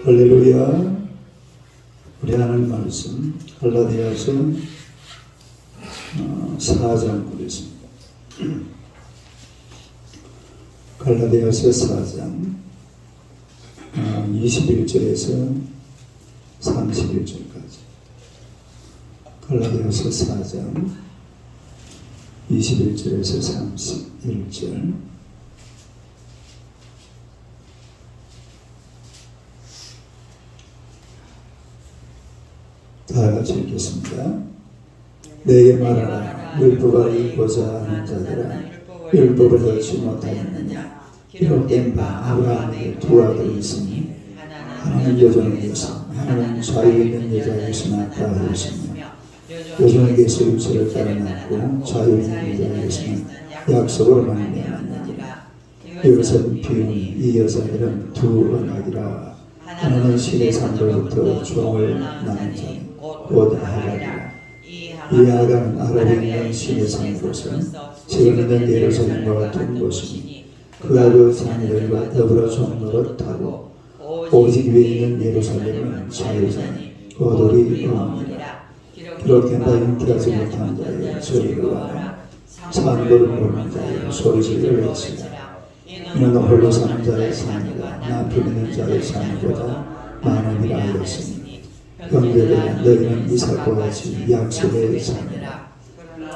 할렐루야. 우리 하나님 말씀 갈라디아서 4장 보겠습니다. 갈라디아서 4장 21절에서 31절까지. 갈라디아서 4장 21절에서 31절. 다 같이 읽겠습니다. 내게 말하라. 율법을 읽고자 하는 자들아, 율법을 얻지 못하였느냐? 기록된 바 아브라함에게 두 아들이 있으니 하나는 여종에게서 하나는 자유 있는 여자에게서 낳았다 하였으며, 여종에게서 유체를 따라 낳고 자유 있는 여자에게서는 약속으로 말미암았느니라. 이것은 비유니 이 여자들은 두 언약이라. 하나는 신의 산들부터 종을 낳은 자니 곧 하갈이라. 이 하갈은 아랍에 있는 신의 산으로서 지금 있는 예루살렘과 같은 곳이니 그가 그 자녀들과 더불어 종노릇하고, 오직 위에 있는 예루살렘은 자유자니 거돌이 없느니라. 기록된 바 잉태하지 못한 자의 저리로와 산고를 모르는 자의 소리질을 외치라. 이는 홀로 사는 자의 자녀가 남편 있는 자의 자녀보다 많음이라 하였으니, 형제들아 너희는 이삭과 같이 약속의 자녀라.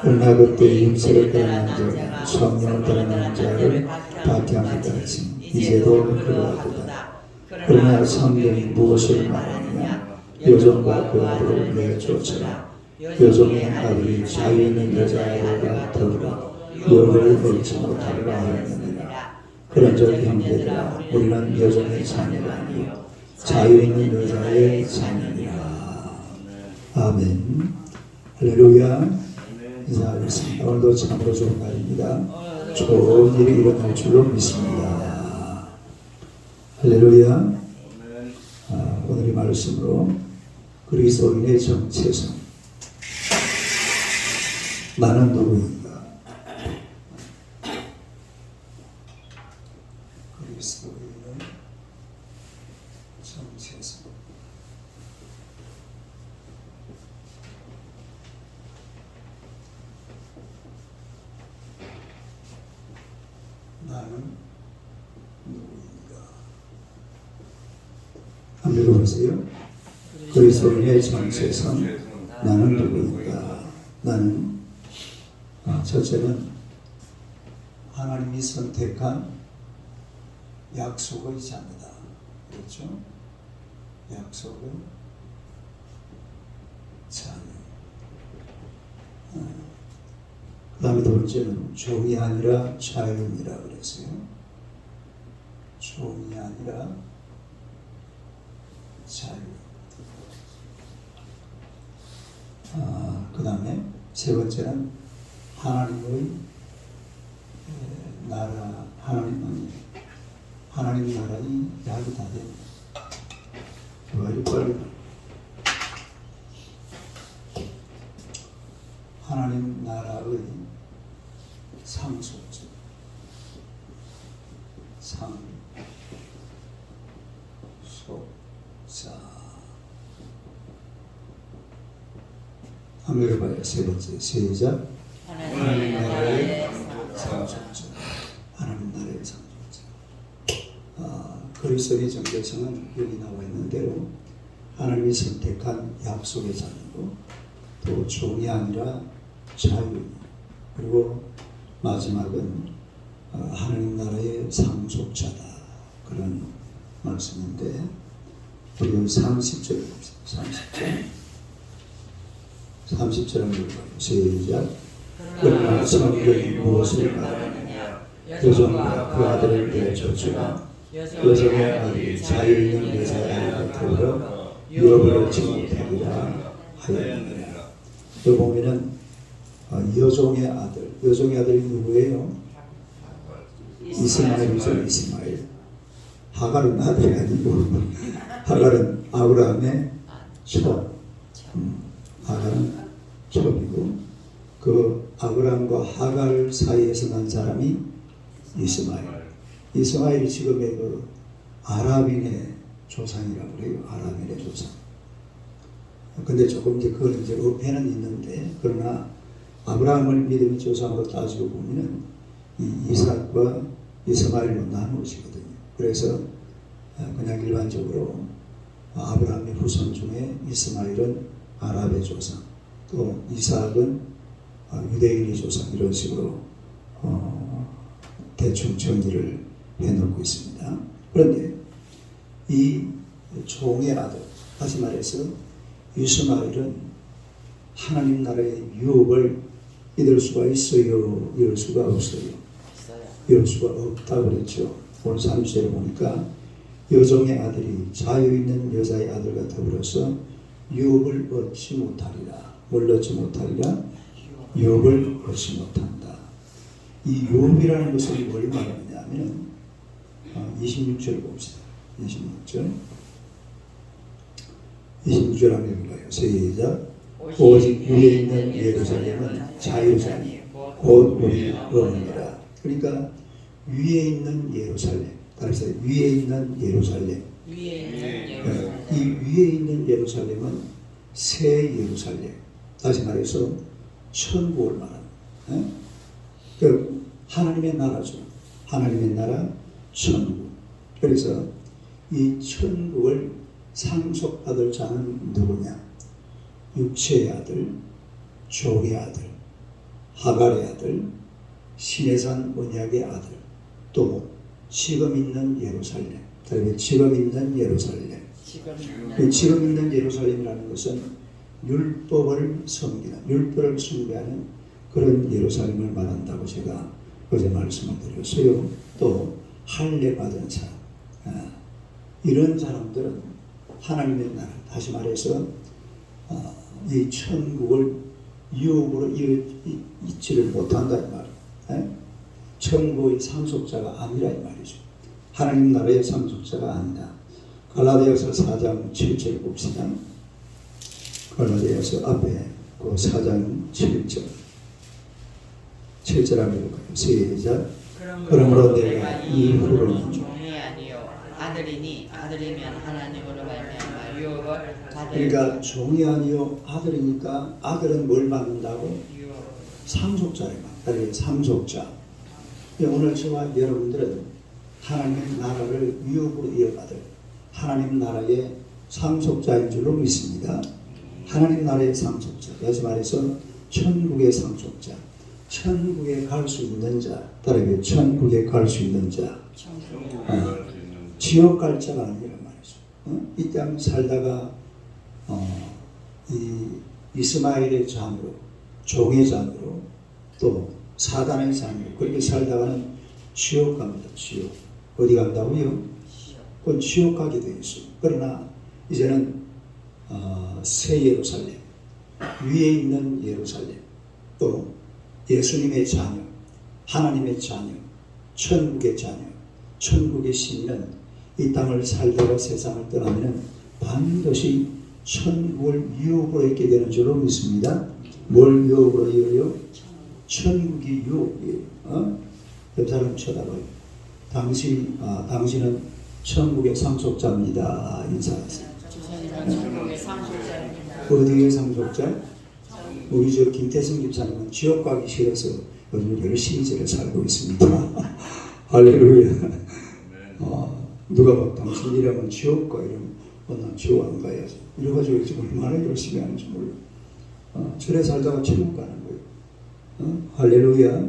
그러나 그때 육체를 따라 난 자가 성령을 따라 난 자를 박해함과 같이 이제도 그러하도다. 그러나 성경이 무엇을 말하느냐? 여종과 그 아들을 내쫓으라. 여종의 아들이 자유 있는 여자아이와 더불어 열을 맺지 못하리라 하였느니라. 그런즉 형제들아 우리는 여종의 자녀가 아니요 자유 있는 여자의 자녀니라. 아멘. 할렐루야. 인사하겠습니다. 오늘도 참으로 좋은 날입니다. 좋은 일이 일어날 줄로 믿습니다. 할렐루야. 오늘의 말씀으로 그리스도인의 정체성. 나는 누구인가? 그리스도인의 정체성. 나는 누구인가? 한번 읽어보세요. 그리스도인의 정체성. 나는 누구인가? 나는 첫째는 하나님이 선택한 약속의 자녀다. 그렇죠? 약속의 자녀. 그 다음에 두 번째는 종이 아니라 자유인이라 그랬어요. 종이 아니라 자유. 그 다음에 세 번째는 하나님의 나라, 하나님 나라의 약이 다 됩니다. 왜 빨리 하나님 나라의 상속자, 한번 해봐요. 세 번째 시작. 하나님 나라의 상속자. 하나님 나라의 상속자. 그리스도의 정체성은 여기 나와 있는 대로 하나님이 선택한 약속의 자녀고, 또 종이 아니라 자유, 그리고 마지막은 하나님 나라의 상속자다. 그런 말씀인데, 우리 30절 봅시다. 30절 한번 읽어요. 시작. 그러나 성경이 무엇을 말하느냐? 여종과 그 아들을 내쫓으라. 여종의 아들이 자유 있는 여자아이와 더불어 유업을 얻지 못하리라 하였느니라. 여기 보면은 여종의 아들이 누구예요? 이스마엘이죠. 이스마엘. 하갈은 아들이 아니고 하갈은 아브라함의 첩. 하갈은 첩이고, 그 아브라함과 하갈 사이에서 난 사람이 이스마엘. 이스마엘이 지금의 그 아랍인의 조상이라고 그래요. 아랍인의 조상. 근데 조금 이제 그건 이제 어폐는 있는데, 그러나 아브라함을 믿음의 조상으로 따지고 보면은 이 이삭과 이스마엘로 나누어지거든요. 그래서 그냥 일반적으로 아브라함의 후손 중에 이스마엘은 아랍의 조상, 또 이삭은 유대인의 조상, 이런 식으로 대충 정리를 해놓고 있습니다. 그런데 이 종의 아들, 다시 말해서 이스마엘은 하나님 나라의 유업을 이룰 수가 있어요? 이룰 수가 없어요? 이룰 수가 없다고 그랬죠. 오늘 30절에 보니까 여종의 아들이 자유 있는 여자의 아들과 더불어서 유업을 얻지 못하리라. 뭘 얻지 못하리라? 유업을 얻지 못한다. 이 유업이라는 것은 뭘 말하느냐 하면 26절 봅시다. 26절 한번 읽어요. 시작. 오직 위에 있는 예루살렘은 자유자니 곧 우리 어머니라. 그러니까 위에 있는 예루살렘, 따라서 위에 있는 예루살렘, 이 위에 있는 예루살렘은 새 예루살렘, 다시 말해서 천국을 말합니다. 그 하나님의 나라죠. 하나님의 나라, 천국. 그래서 이 천국을 상속받을 자는 누구냐? 육체의 아들, 종의 아들, 하갈의 아들, 시내산 언약의 아들, 또 지금 있는 예루살렘. 지금 있는 예루살렘. 지금 있는 예루살렘이라는 것은 율법을 섬기는, 율법을 숭배하는 그런 예루살렘을 말한다고 제가 어제 말씀을 드렸어요. 또 할례 받은 사람, 이런 사람들은 하나님의 나라, 다시 말해서 이 천국을 유업으로 잊지를 못한다 이 말이에요. 천국의 상속자가 아니라 이 말이죠. 하나님 나라의 상속자가 아니다. 갈라디아서 4장 7절 봅시다. 갈라디아서 앞에 그 4장 7절 7절 한번 볼까요? 시작. 그러므로 내가 이후로는 종이 아니요 아들이니 아들이면 하나님으로 말미암아 유업을 받을. 그러니까 종이 아니요 아들이니까 아들은 뭘 받는다고? 상속자를 받는다. 상속자. 오늘 저와 여러분들은 하나님 나라를 유업으로 이어받을 하나님 나라의 상속자인 줄로 믿습니다. 하나님 나라의 상속자, 다시 말해서 천국의 상속자, 천국에 갈 수 있는 자, 따라서 천국에 갈 수 있는 자, 지옥 갈 자가 아니란 말이죠. 이 땅 살다가 이 이스마엘의 자녀로, 종의 자녀로, 또 사단의 자녀로 그렇게 살다가는 지옥 갑니다. 지옥. 어디 간다고요? 그건 지옥 가게 되어 있어요. 그러나 이제는 새 예루살렘, 위에 있는 예루살렘, 또 예수님의 자녀, 하나님의 자녀, 천국의 자녀, 천국의 시민은 이 땅을 살다가 세상을 떠나면 반드시 천국을 유업으로 얻게 되는 줄로 믿습니다. 뭘 유업으로 이어요? 천국이 유업이에요. 옆 사람 쳐다봐요. 당신은 천국의 상속자입니다. 인사하세요. 천국의 상속자입니다. 어디의 상속자? 우리 저 김태승 집사님은 지옥 가기 싫어서 요즘 열심히 저를 살고 있습니다. 할렐루야. 누가 막 당신이라면 지옥 가 이러면 난 지옥 안 가야지. 이래가지고 지금 얼마나 열심히 하는지 몰라. 저래 살다가 천국 가는 거예요. 할렐루야.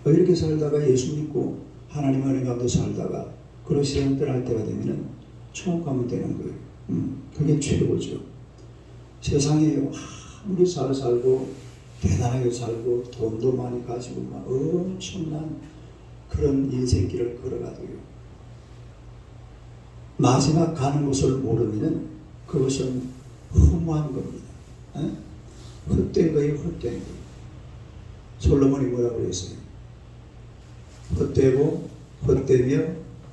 이렇게 살다가 예수 믿고 하나님 안에 가운데 살다가 그런 시간 떠날 때가 되면은 천국 가면 되는 거예요. 그게 최고죠. 세상에 아무리 잘 살고 대단하게 살고 돈도 많이 가지고 막 엄청난 그런 인생길을 걸어가도요, 마지막 가는 곳을 모르면 그것은 허무한 겁니다. 헛된 거예요. 헛된 거. 솔로몬이 뭐라고 그랬어요? 헛되고 헛되며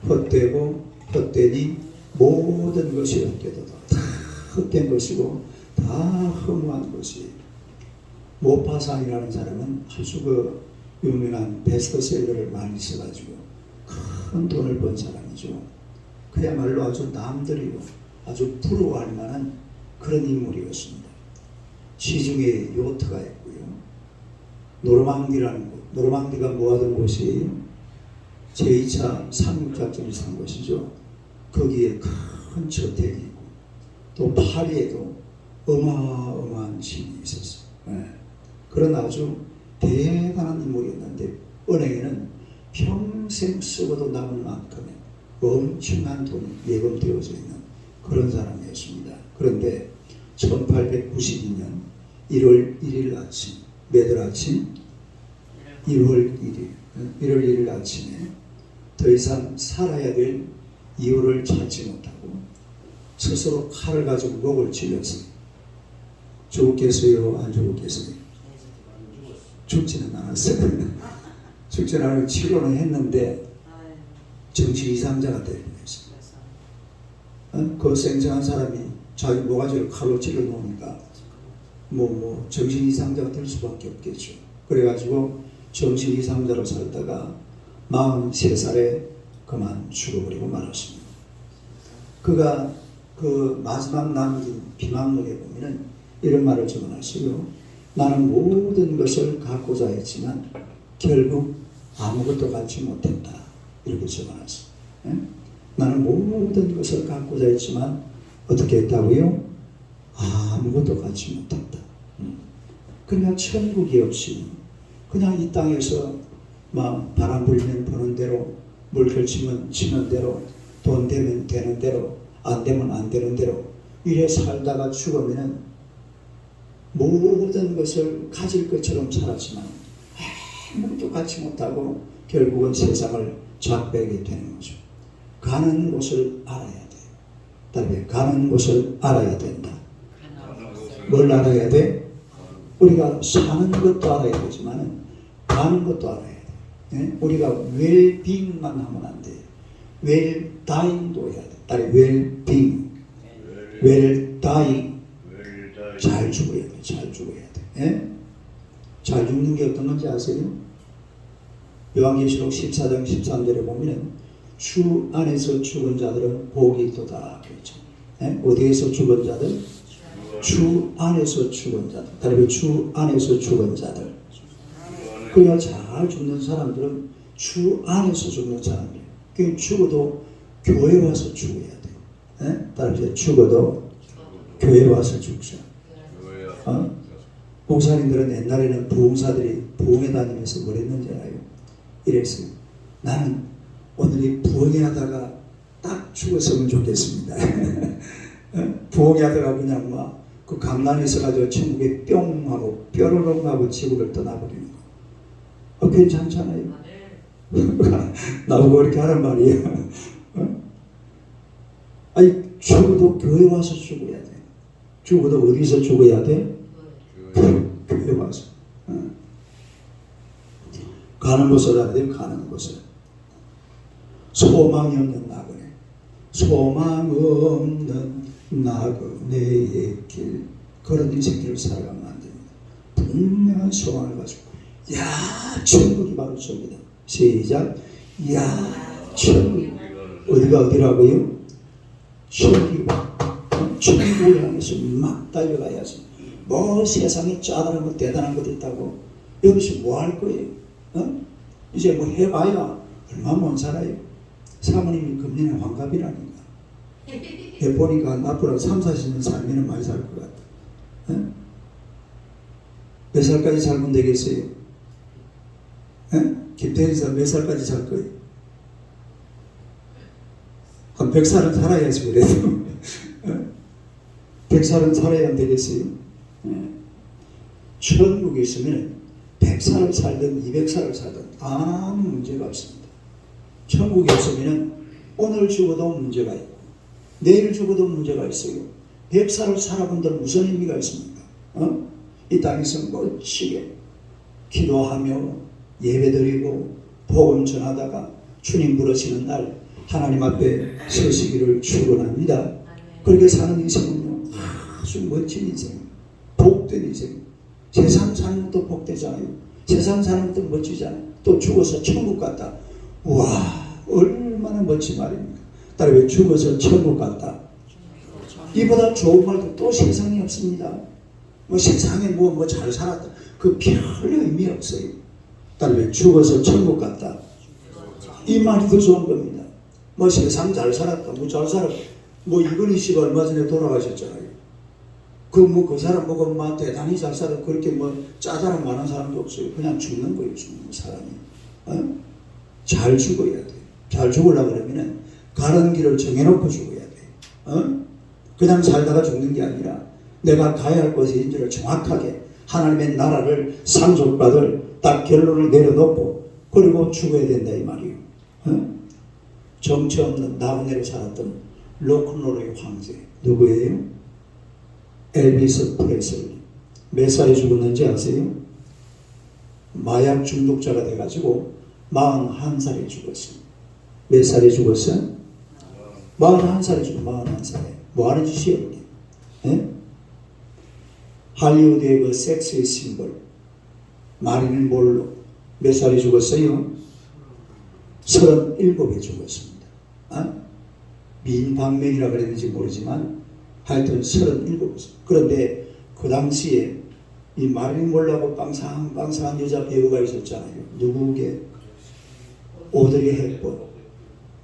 헛되고 헛되니 모든 것이 헛되도다. 다 헛된 것이고 다 허무한 것이에요. 모파산이라는 사람은 아주 그 유명한 베스트셀러를 많이 써가지고 큰 돈을 번 사람이죠. 그야말로 아주 남들이고 아주 부러워할 만한 그런 인물이었습니다. 시중에 요트가 있고요. 노르망디라는 곳, 노르망디가 모아둔 곳이에요. 제2차 상륙작전이 산 곳이죠. 거기에 큰 저택이 있고 또 파리에도 어마어마한 집이 있었어요. 네. 그런 아주 대단한 인물이었는데 은행에는 평생 쓰고도 남을 만큼의 엄청난 돈이 예금되어져 있는 그런 사람이었습니다. 그런데 1892년 1월 1일 아침, 매달 아침 1월 1일 아침에 더 이상 살아야 될 이유를 찾지 못하고 스스로 칼을 가지고 목을 찔렀어요. 죽겠어요? 안 죽겠어요? 죽지는 않았어요. 죽지는 않고 치료는 했는데 정신 이상자가 되어버렸어요. 그 생생한 사람이 자기 모가지를 칼로 찔러 놓으니까 정신 이상자가 될 수밖에 없겠죠. 그래가지고 정신 이상자로 살다가 43살에 그만 죽어버리고 말았습니다. 그가 그 마지막 남긴 비망록에 보면은 이런 말을 적어놨어요. 나는 모든 것을 갖고자 했지만 결국 아무것도 갖지 못했다. 이렇게 적어놨어요. 나는 모든 것을 갖고자 했지만 어떻게 했다고요? 아무것도 갖지 못했다. 그냥 천국이 없이 그냥 이 땅에서 막 바람 불면 부는 대로 물 걸치면 치는 대로 돈 되면 되는 대로 안 되면 안 되는 대로 이래 살다가 죽으면 모든 것을 가질 것처럼 살았지만 아무것도 갖지 못하고 결국은 세상을 잡배게 되는 거죠. 가는 곳을 알아야 돼요. 다음에 가는 곳을 알아야 된다. 뭘 알아야 돼? 우리가 사는 것도 알아야 되지만 가는 것도 알아야 돼. 네? 우리가 웰빙만 하면 안 돼요. 웰다잉도 해야 돼. 다리 웰빙, 웰다잉. 잘 죽어야 돼. 잘 죽어야 돼. 네? 잘 죽는 게 어떤 건지 아세요? 요한계시록 14장 13절에 보면 주 안에서 죽은 자들은 복이 있도다. 그렇죠. 네? 어디에서 죽은 자들? 주 안에서 죽은 자들. 다른 주 안에서 죽은 자들. 그냥 잘 죽는 사람들은 주 안에서 죽는 사람이에요. 그 죽어도 교회 와서 죽어야 돼요. 네? 다른 죽어도 교회 와서 죽죠. 목사님들은 옛날에는 부흥사들이 부흥회 다니면서 뭘 했는지 알아요? 이랬어요. 나는 오늘 이 부흥회 하다가 딱 죽었으면 좋겠습니다. 부흥회 하다가 그냥 막 그 강난에 있어가지고 천국에 뿅 하고 뾰로롱 하고 지구를 떠나버리는 거. 괜찮잖아요. 나보고 이렇게 하란 말이에요. 아니 죽어도 교회 와서 죽어야 돼. 죽어도 어디서 죽어야 돼? 교회 와서. 가는 곳을 알아야 돼요. 가는 곳을. 소망이 없는 나그네. 소망 없는 나그네의 길. 그런 인생길을 살아가면 안 됩니다. 분명한 소망을 가지고 야 천국이 바로 저기다. 시작. 야 천국. 어디가 어디라고요? 천국을 향해서 막 달려가야지. 뭐 세상에 짜다란 거 대단한 것도 있다고 여기서 뭐 할 거예요? 이제 뭐 해봐야 얼마 못 살아요. 사모님이 금년에 환갑이라니까. 해보니까 앞으로 3, 40년 살면 많이 살 것 같아. 몇 살까지 살면 되겠어요? 김태현사 몇 살까지 살 거예요? 한 100살은 살아야지 그래도. 100살은 살아야 안 되겠어요? 천국에 있으면 100살을 살든 200살을 살든 아무 문제가 없습니다. 천국에 있으면 오늘 죽어도 문제가 있고 내일 죽어도 문제가 있어요. 100살을 살아본다는 무슨 의미가 있습니까? 이 땅에서 멋지게 기도하며 예배드리고 복음 전하다가 주님 부르시는 날 하나님 앞에 서시기를 축원합니다. 그렇게 사는 인생은요 아주 멋진 인생, 복된 인생. 세상 사는 것도 복되잖아요. 세상 사는 것도 멋지잖아요. 또 죽어서 천국 갔다. 와 얼마나 멋진 말입니까? 따라서 죽어서 천국 갔다. 이보다 좋은 말도 또 세상에 없습니다. 뭐 세상에 뭐 잘 살았다. 그 별 의미 없어요. 따라서 죽어서 천국 갔다. 이 말이 더 좋은 겁니다. 뭐 세상 잘 살았다. 뭐 잘 살았다. 뭐 이건희 씨가 얼마 전에 돌아가셨잖아요. 그 사람 보고 막 대단히 잘 살았고 그렇게 뭐 짜다랑 많은 사람도 없어요. 그냥 죽는 거예요. 죽는 사람이. 어? 잘 죽어야 돼. 잘 죽으려고 그러면은 가는 길을 정해놓고 죽어야 돼. 어? 그냥 살다가 죽는 게 아니라 내가 가야 할 곳인지를 정확하게 하나님의 나라를 상속받을 딱 결론을 내려놓고 그리고 죽어야 된다 이 말이에요. 어? 정처 없는 나그네로 살았던 로큰롤의 황제 누구예요? 엘비스 프레슬리. 몇 살에 죽었는지 아세요? 마약 중독자가 돼가지고 41살에 죽었어요. 몇 살에 죽었어요? 41살에 죽었어요. 41살에. 뭐 하는 짓이에요? 예? 할리우드의 그 섹스의 심벌 마릴린 몰로 몇 살에 죽었어요? 37에 죽었습니다. 어? 미인방명이라 그랬는지 모르지만 하여튼 37살. 그런데 그 당시에 이 마릴린 몰로하고 빵상빵상한 여자 배우가 있었잖아요. 누구게? 오드리 헵번.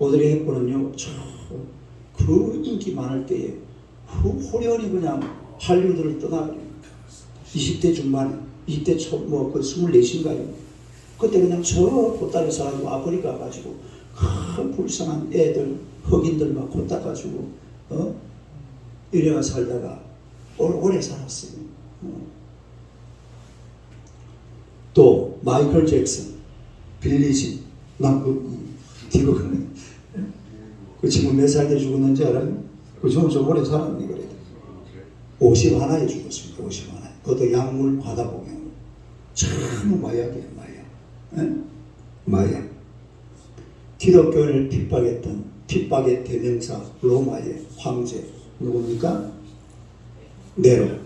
오드리 헵번은요, 그 인기 많을 때에 호련히 그냥 할리우드를 떠나버립니다. 20대 중반에, 20대 초, 그 24인가요? 그때 그냥 저 보따리 사가지고 아프리카 가가지고 큰 불쌍한 애들, 흑인들 막 곧 닦아주고, 이래가 살다가 오래 살았어요. 또 마이클 잭슨, 빌리진, 그 친구 몇 살 때 죽었는지 알아요? 그 친구 좀 오래 살았네 그래도. 51에 죽었습니다. 51에. 그것도 약물 과다복용. 참 마약이에요, 마약. 에? 마약. 기독교를 핍박했던 핍박의 대명사 로마의 황제 누굽니까? 네로.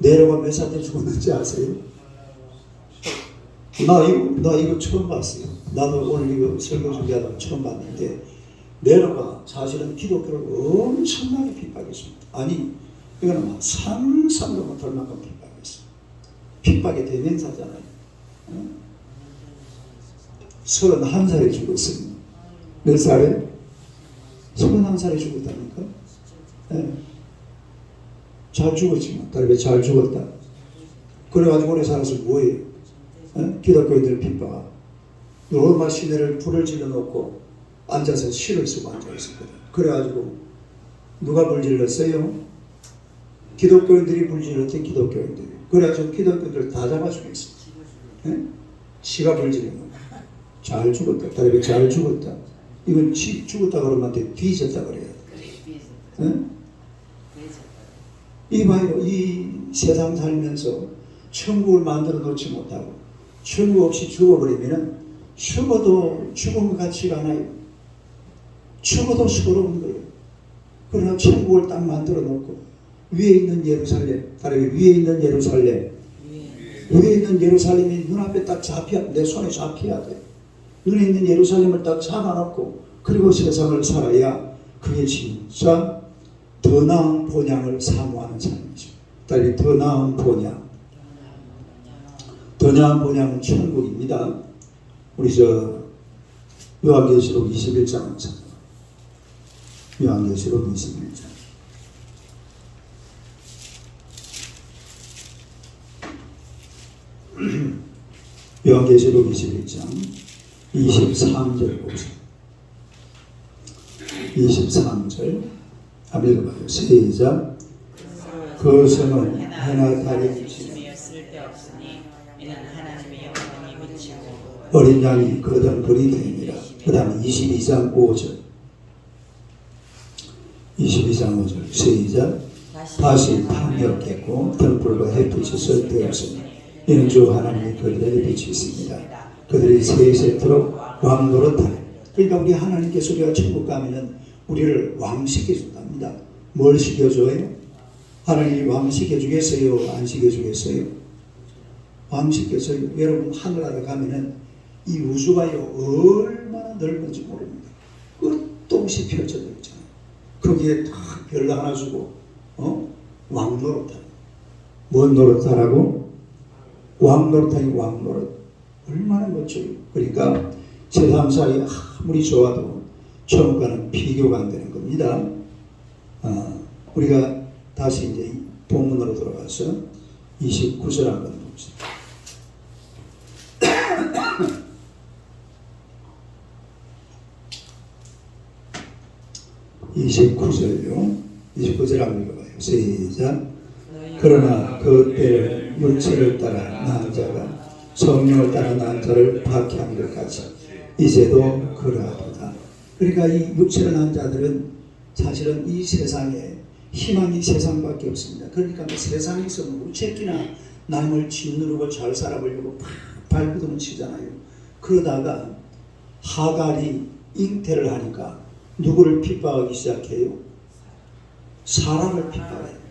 네로가 몇 살 때 죽었는지 아세요? 나 이거 처음 봤어요. 나도 오늘 이거 설교 준비하다가 처음 봤는데 네로가 사실은 기독교를 엄청나게 핍박했습니다. 아니 이거는 막 상상도 못할 만큼 핍박했어요. 핍박의 대명사잖아요. 31살에 죽었어요. 몇 살에? 31살에 죽었다니까? 네. 잘 죽었지만, 왜 잘 죽었다? 그래가지고 오래 살아서 뭐예요? 기독교인들 핍박. 로마 시내를 불을 질러놓고 앉아서 시를 쓰고 앉아있었거든. 그래가지고 누가 불질렀어요? 기독교인들이 불질렀대. 기독교인들이. 그래가지고 기독교인들 다 잡아 죽였어. 시가 불질렀는 잘 죽었다. 다른 잘 죽었다. 이건 죽었다 그러면 안 돼. 뒤졌다 그래야 돼. 이봐요. 이 세상 살면서 천국을 만들어 놓지 못하고 천국 없이 죽어버리면은 죽어도 죽은 것 같지가 않아요. 죽어도 서러운 거예요. 그러나 천국을 딱 만들어 놓고 위에 있는 예루살렘, 다른 위에 있는 예루살렘, 위에 있는 예루살렘이 눈앞에 딱 내 손에 잡혀야 돼. 눈에 있는 예루살렘을 딱 잡아놓고 그리고 세상을 살아야 그게 진짜 더 나은 본향을 사모하는 삶이죠. 다른 더 나은 본향. 더 나은 본향은 천국입니다. 우리 요한계시록 21장 요한계시록 21장 요한계시록 21장 23절 보세요. 23절 한번 읽어봐요. 시작. 그 성은 해나 달이 비치며 쓸데없으니 이는 하나님의 영광이 비치고 어린 양이 거듭 불이 되니라. 그 다음 22장 5절 22장 5절 시작. 다시 밤이 없겠고 등불과 햇빛이 쓸데없으니 이는 주 하나님의 그들에게 빛이 있습니다. 그들이 세세토록 왕노릇하네. 그러니까 우리 하나님께서 우리가 천국 가면은 우리를 왕시켜준답니다. 뭘 시켜줘요? 하나님이 왕시켜주겠어요? 안 시켜주겠어요? 왕시켜줘요. 여러분 하늘나라 가면은 이 우주가요 얼마나 넓은지 모릅니다. 끝도 없이 펼쳐져 있잖아요. 거기에 다 별로 하나 주고 왕노릇하라. 뭔 노릇하라고? 왕노릇하니 왕노릇. 얼마나 멋져요. 그러니까 세상 사이 아무리 좋아도 처음과는 비교가 안 되는 겁니다. 우리가 다시 이제 본문으로 돌아가서 29절 한번 봅시다. 29절요. 29절 한번 읽어봐요. 시작. 그러나 그 때를 육체를 따라 낳은 자가 성령을 따라 낳은 자를 박해한 것 같이 이제도 그러하도다. 그러니까 이 육체를 낳은 자들은 사실은 이 세상에 희망이 세상밖에 없습니다. 그러니까 그 세상에서 무책기나 남을 짓누르고 잘 살아보려고 발버둥을 치잖아요. 그러다가 하갈이 잉태를 하니까 누구를 핍박하기 시작해요? 사라를 핍박해요.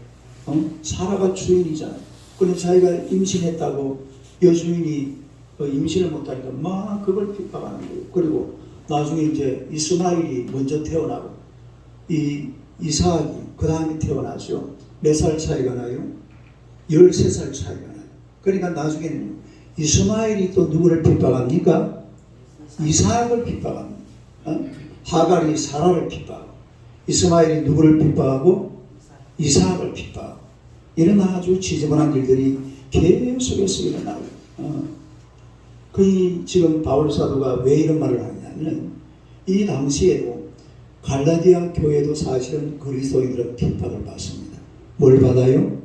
사라가 주인이잖아요. 그런데 자기가 임신했다고 여주인이 임신을 못하니까 막 그걸 핍박하는 거예요. 그리고 나중에 이제 이스마엘이 먼저 태어나고 이 이삭이 그 다음에 태어나죠. 몇 살 차이가 나요? 13살 차이가 나요. 그러니까 나중에는 이스마엘이 또 누구를 핍박합니까? 이삭을 핍박합니다. 하갈이 사라를 핍박하고 이스마엘이 누구를 핍박하고 이삭을 핍박하고 이런 아주 지저분한 일들이 계속해서 일어나고 지금 바울 사도가 왜 이런 말을 하냐면 이 당시에도 갈라디아 교회도 사실은 그리스도인들은 핍박을 받습니다. 뭘 받아요?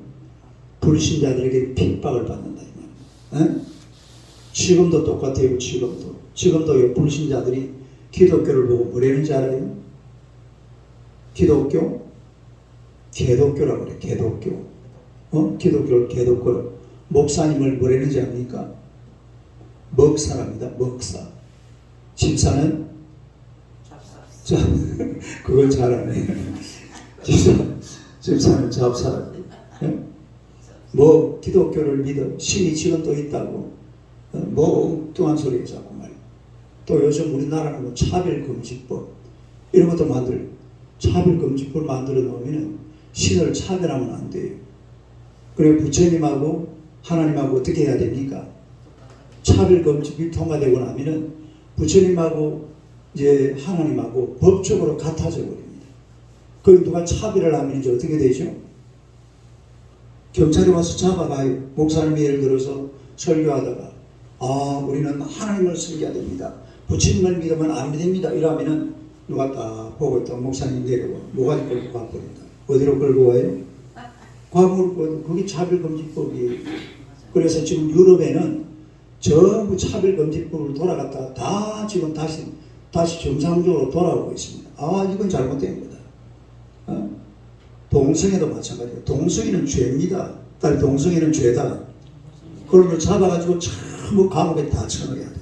불신자들에게 핍박을 받는다 이 말입니다. 지금도 똑같아요. 지금도 불신자들이 기독교를 보고 뭐라는지 알아요? 기독교? 개독교라고 그래. 개독교. 기독교를 개독교로. 목사님을 뭐라는지 압니까? 먹사랍니다. 먹사. 집사는? 자, 그걸 잘하네. 집사는 잡사랍니다. 뭐 기독교를 믿어 신이 지금도 있다고 뭐 엉뚱한 소리 자꾸 말이야. 또 요즘 우리나라는 뭐 차별금지법 이런 것도 차별금지법 만들어 놓으면 신을 차별하면 안 돼요. 그래 부처님하고 하나님하고 어떻게 해야 됩니까? 차별금지법이 통과되고 나면은 부처님하고 이제 하나님하고 법적으로 같아져 버립니다. 그 누가 차별을 하면 이제 어떻게 되죠? 경찰이 와서 잡아가요. 목사님이 예를 들어서 설교하다가 우리는 하나님을 섬겨야 됩니다. 부처님을 믿으면 안 됩니다. 이러면은 누가 딱 보고 있다가 목사님 내려와 모가지 끌고 가버린다. 어디로 끌고 와요? 과거로 그게 차별금지법이에요. 그래서 지금 유럽에는 전부 차별금지법으로 돌아갔다가 다 지금 다시 정상적으로 돌아오고 있습니다. 이건 잘못된 거다. 동성애도 마찬가지예요. 동성애는 죄입니다. 딸 동성애는 죄다. 그걸 잡아가지고 전부 감옥에 다 쳐넣어야 돼.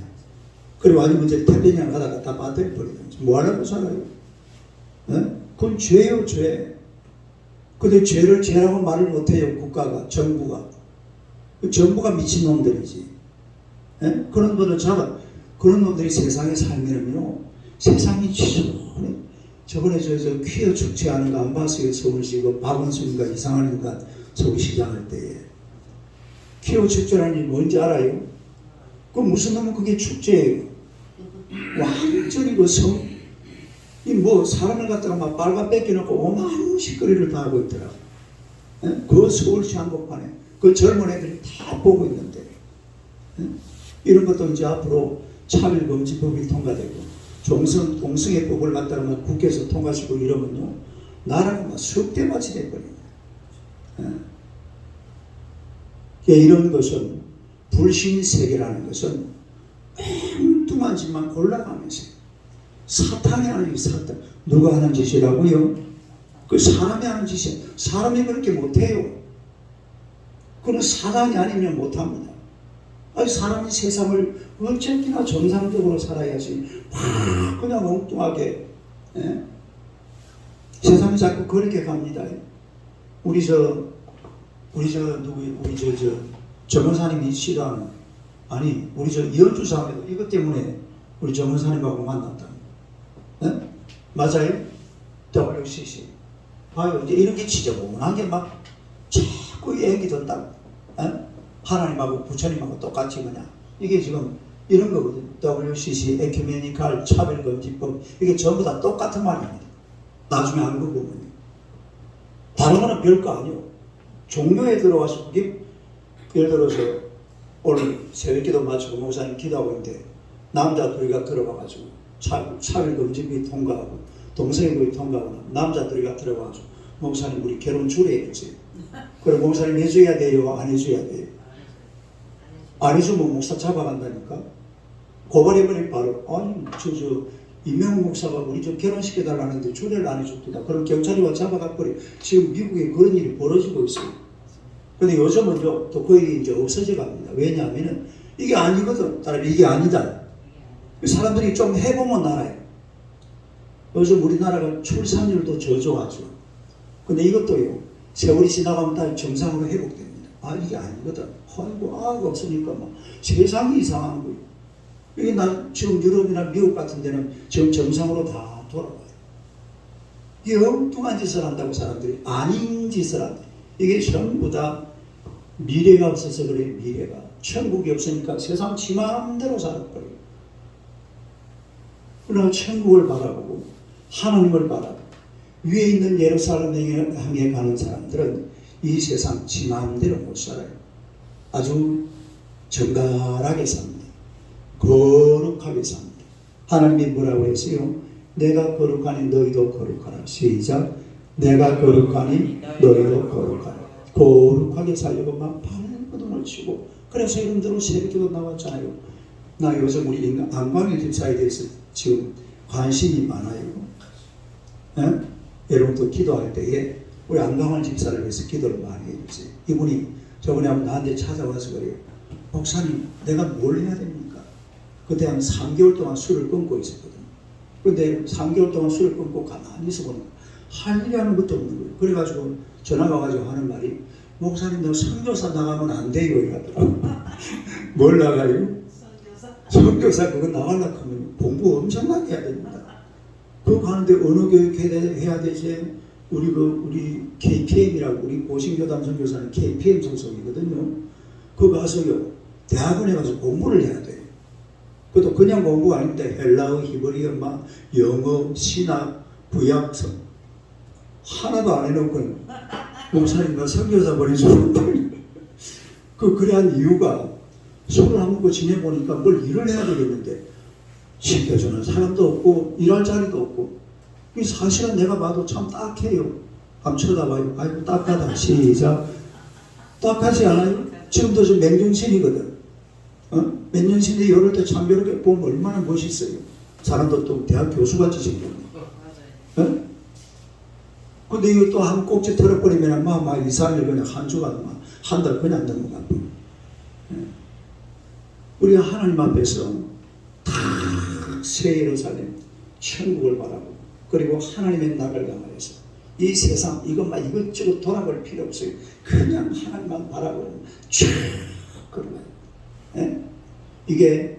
그리고 아니면 이제 태평양 가다가 다 빠뜨려버리든지 뭐 하려고 살아요? 그건 죄요, 죄. 근데 죄를 죄라고 말을 못해요. 국가가, 정부가. 정부가 미친놈들이지. 그런 분을 그런 놈들이 세상에 살면은요, 세상이 지저분해. 저번에 저 퀴어 축제하는 거 안 봤어요? 서울시 그 박원순인가 이상한 인간 서울시장 할 때에. 퀴어 축제라는 게 뭔지 알아요? 그 무슨 놈은 그게 축제예요. 완전히 사람을 갖다가 막 빨간 뺏겨놓고 오만 짓거리를 다 하고 있더라고. 그 서울시 한복판에 그 젊은 애들이 다 보고 있는데 이런 것도 이제 앞으로 차별금지법이 통과되고 동성애 법을 갖다가 막 국회에서 통과시키고 이러면요 나라가 막 석대밭이 돼버립니다. 이런 것은 불신 세계라는 것은 엉뚱한 짓만 골라가면서 사탄이 하는 게 사탄. 누가 하는 짓이라고요? 그 사람이 하는 짓이에요. 사람이 그렇게 못해요. 그건 사단이 아니면 못합니다. 사람이 세상을 어쨌거나 정상적으로 살아야지 그냥 엉뚱하게 세상이 자꾸 그렇게 갑니다. 우리 정원사님이 싫어하는 우리 이현주 사람도 이것 때문에 우리 정원사님하고 만났다. 맞아요? WCC. 아유, 이제 이런 게 지저분하게 막 자꾸 얘기도 딱, 하나님하고 부처님하고 똑같이 그냥. 이게 지금 이런 거거든요. WCC, 에큐메니칼, 차별금지법. 이게 전부 다 똑같은 말입니다. 나중에 알고 보면. 다른 거는 별거 아니에요. 종교에 들어와서 그게, 예를 들어서 오늘 새벽기도 마치고 목사님 기도하고 있는데 남자 둘이가 들어가가지고 차별금지법이 통과하고 동성애법이 통과하고 남자 둘이가 들어가가지고 목사님 우리 결혼 주례해 주세요. 그래 목사님 해줘야 돼요? 안 해줘야 돼요? 안 해주면 목사 잡아간다니까. 고발해버리면 바로 아니 저 이명호 목사가 우리 좀 결혼시켜달라는데 주례를 안 해줍니다. 그럼 경찰이 와 잡아가버려. 지금 미국에 그런 일이 벌어지고 있어요. 근데 요즘은요 또 그 일이 이제 없어져 갑니다. 왜냐하면은 이게 아니거든. 따라서 이게 아니다. 사람들이 좀 해보면 알아요. 요즘 우리나라가 출산율도 저조하죠. 근데 이것도요 세월이 지나가면 다 정상으로 회복됩니다. 아 이게 아니거든. 아이고 아가 없으니까 막 세상이 이상한 거예요. 이게 나 지금 유럽이나 미국 같은 데는 지금 정상으로 다 돌아와요. 이 엉뚱한 짓을 한다고 사람들이 아닌 짓을 한다. 이게 전부 다 미래가 없어서 그래요. 미래가 천국이 없으니까 세상 지 마음대로 살아버려요. 그러나 천국을 바라보고 하나님을 바라보고 위에 있는 예루살렘에 향해 가는 사람들은 이 세상 지 마음대로 못 살아요. 아주 정갈하게 삽니다. 거룩하게 삽니다. 하나님이 뭐라고 했어요? 내가 거룩하니 너희도 거룩하라. 시작. 내가 거룩하니 너희도 거룩하라. 거룩하게 살려고 막 발버둥을 치고 그래서 여러분들은 새벽기도 나왔잖아요. 나 요즘 우리 안광일 집사에 대해서 지금 관심이 많아요. 여러분도 기도할 때에 우리 안광일 집사를 위해서 기도를 많이 해주세요. 이분이 저번에 한번 나한테 찾아와서 그래요. 목사님 내가 뭘 해야 됩니까? 그때 한 3개월 동안 술을 끊고 있었거든요. 근데 3개월 동안 술을 끊고 가만히 있어보니까 할 일이 하는 것도 없는 거예요. 그래가지고 전화가 와가지고 하는 말이 목사님 너 선교사 나가면 안 돼요 이러더라고요. 뭘 나가요? 선교사 그거 나가려고 하면 공부 엄청나게 해야 됩니다. 그거 가는데 언어 교육 해야 되지. 우리 KPM이라고 우리 고신교단 선교사는 KPM 소속이거든요. 그거 가서요 대학원에 가서 공부를 해야 돼요. 그것도 그냥 공부가 아닌데 헬라어, 히브리어, 막 영어, 신학, 구약성 하나도 안 해놓고 목사님과 선교사 보내주는 거예요. 그래한 이유가 술을 안 먹고 지내보니까 뭘 일을 해야 되겠는데 시켜주는 사람도 없고 일할 자리도 없고 사실은 내가 봐도 참 딱해요. 한번 쳐다봐요. 아이고 딱하다. 시작. 딱하지 않아요? 지금도 좀 맹정신이거든. 맹정신이 이럴 때 참 이렇게 보면 얼마나 멋있어요. 사람도 또 대학 교수같이 생겼네. 근데 이거 또 한 꼭지 털어버리면 막 2, 3일 그냥 한 주간 한 달 그냥 넘어가고. 우리가 하나님 앞에서 다 새 예루살렘 천국을 바라고 그리고 하나님의 나라를 향하여서 이 세상 이것만 이것저것 돌아볼 필요 없어요. 그냥 하나님만 바라보면 쭉 그러면 이게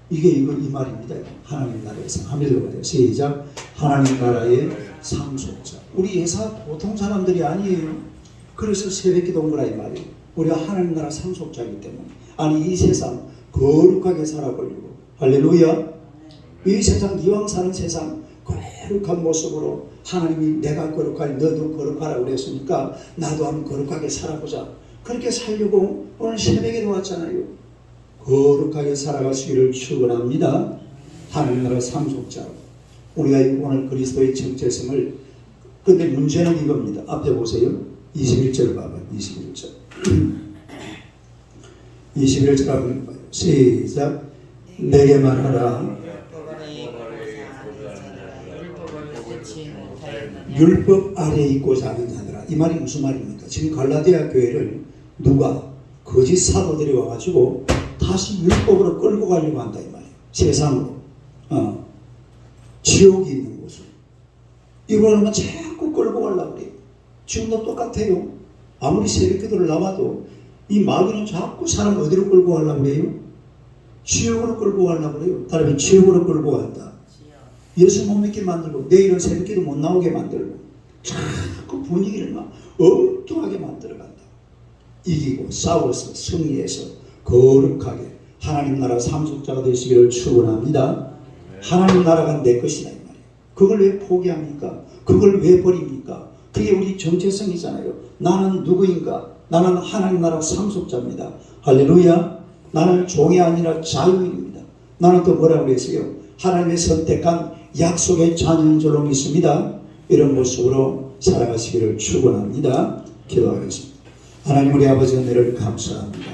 이 말입니다. 하나님 나라에서 한번 읽어봐요. 시작. 하나님 나라의 상속자. 우리 회사 보통 사람들이 아니에요. 그래서 새벽기도 온 거라 이 말이에요. 우리가 하나님 나라 상속자이기 때문에 아니 이 세상 거룩하게 살아보려고 할렐루야. 이 세상 이왕 사는 세상 거룩한 모습으로 하나님이 내가 거룩하니 너도 거룩하라고 그랬으니까 나도 한번 거룩하게 살아보자. 그렇게 살려고 오늘 새벽에도 왔잖아요. 거룩하게 살아가시기를 축원합니다. 하나님 나라 상속자. 우리가 오늘 그리스도의 정체성을 근데 문제는 이겁니다. 앞에 보세요. 21절 봐봐요. 21절. 21절 한번 봐요. 시작. 내게 말하라. 율법 아래에 있고자 하는 자들아. 이 말이 무슨 말입니까? 지금 갈라디아 교회를 누가 거짓 사도들이 와가지고 다시 율법으로 끌고 가려고 한다 이 말이에요. 세상으로. 지옥이 있는 곳으로. 이걸 하면 자꾸 끌고 가려고 그래요. 지금도 똑같아요. 아무리 새벽기도를 나와도 이 마귀는 자꾸 사람 어디로 끌고 가려고 그래요? 지옥으로 끌고 가려고 그래요. 따라서 지옥으로 끌고 간다. 예수 못 믿게 만들고 내일은 새벽기도 못 나오게 만들고 자꾸 분위기를 막 엉뚱하게 만들어간다. 이기고 싸워서 승리해서 거룩하게 하나님 나라 상속자가 되시기를 축원합니다. 하나님 나라가 내 것이다 이 말이에요. 그걸 왜 포기합니까? 그걸 왜 버립니까? 그게 우리 정체성이잖아요. 나는 누구인가? 나는 하나님 나라 상속자입니다. 할렐루야. 나는 종이 아니라 자유인입니다. 나는 또 뭐라고 그랬어요? 하나님의 선택한 약속의 자녀인 줄로 믿습니다. 이런 모습으로 살아가시기를 축원합니다. 기도하겠습니다. 하나님 우리 아버지 은혜를 감사합니다.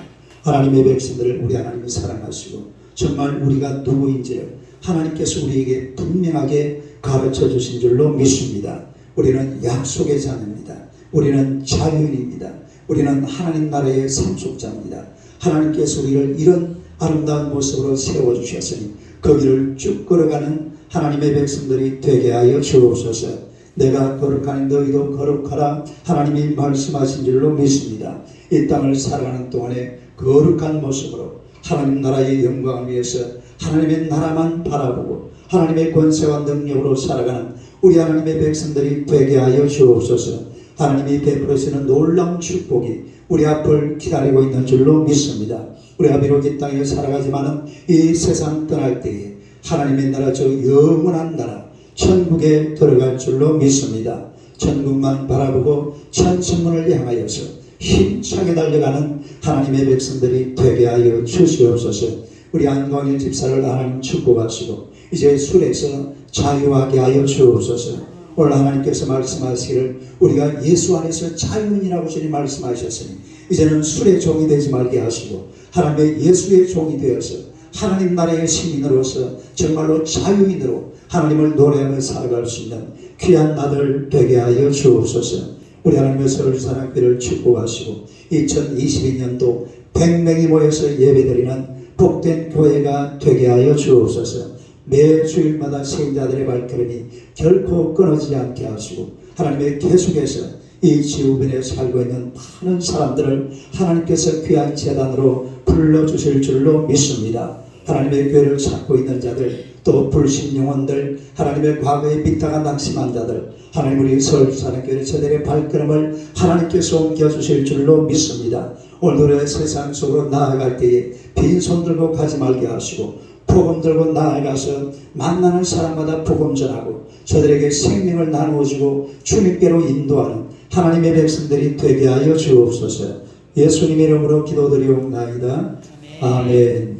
하나님의 백성들을 우리 하나님이 사랑하시고 정말 우리가 누구인지를 하나님께서 우리에게 분명하게 가르쳐 주신 줄로 믿습니다. 우리는 약속의 자녀입니다. 우리는 자유인입니다. 우리는 하나님 나라의 상속자입니다. 하나님께서 우리를 이런 아름다운 모습으로 세워주셨으니 거기를 쭉 걸어가는 하나님의 백성들이 되게 하여 주옵소서. 내가 거룩하니 너희도 거룩하라 하나님이 말씀하신 줄로 믿습니다. 이 땅을 살아가는 동안에 거룩한 모습으로 하나님 나라의 영광을 위해서 하나님의 나라만 바라보고 하나님의 권세와 능력으로 살아가는 우리 하나님의 백성들이 되게 하여 주옵소서. 하나님이 베풀으시는 놀라운 축복이 우리 앞을 기다리고 있는 줄로 믿습니다. 우리가 비록 이 땅에 살아가지만은 이 세상 떠날 때에 하나님의 나라 저 영원한 나라 천국에 들어갈 줄로 믿습니다. 천국만 바라보고 천천문을 향하여서 힘차게 달려가는 하나님의 백성들이 되게 하여 주시옵소서. 우리 안광일 집사를 하나님 축복하시고 이제 술에서 자유하게 하여 주옵소서. 오늘 하나님께서 말씀하시기를 우리가 예수 안에서 자유인이라고 주님 말씀하셨으니 이제는 술의 종이 되지 말게 하시고 하나님의 예수의 종이 되어서 하나님 나라의 시민으로서 정말로 자유인으로 하나님을 노래하며 살아갈 수 있는 귀한 나들 되게 하여 주옵소서. 우리 하나님의 서울사랑교회를 축복하시고 2022년도 100명이 모여서 예배드리는 복된 교회가 되게 하여 주옵소서. 매 주일마다 세인자들의 발걸음이 결코 끊어지지 않게 하시고 하나님의 계속해서 이 지구본에 살고 있는 많은 사람들을 하나님께서 귀한 재단으로 불러주실 줄로 믿습니다. 하나님의 교회를 찾고 있는 자들 또 불신 영혼들 하나님의 과거에 빗다가 낙심한 자들 하나님 우리 서울사랑교회 저들의 발걸음을 하나님께서 옮겨주실 줄로 믿습니다. 오늘의 세상 속으로 나아갈 때에 빈손 들고 가지 말게 하시고 복음 들고 나아가서 만나는 사람마다 복음 전하고 저들에게 생명을 나누어주고 주님께로 인도하는 하나님의 백성들이 되게 하여 주옵소서. 예수님의 이름으로 기도드리옵나이다. 아멘.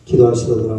기도하시도록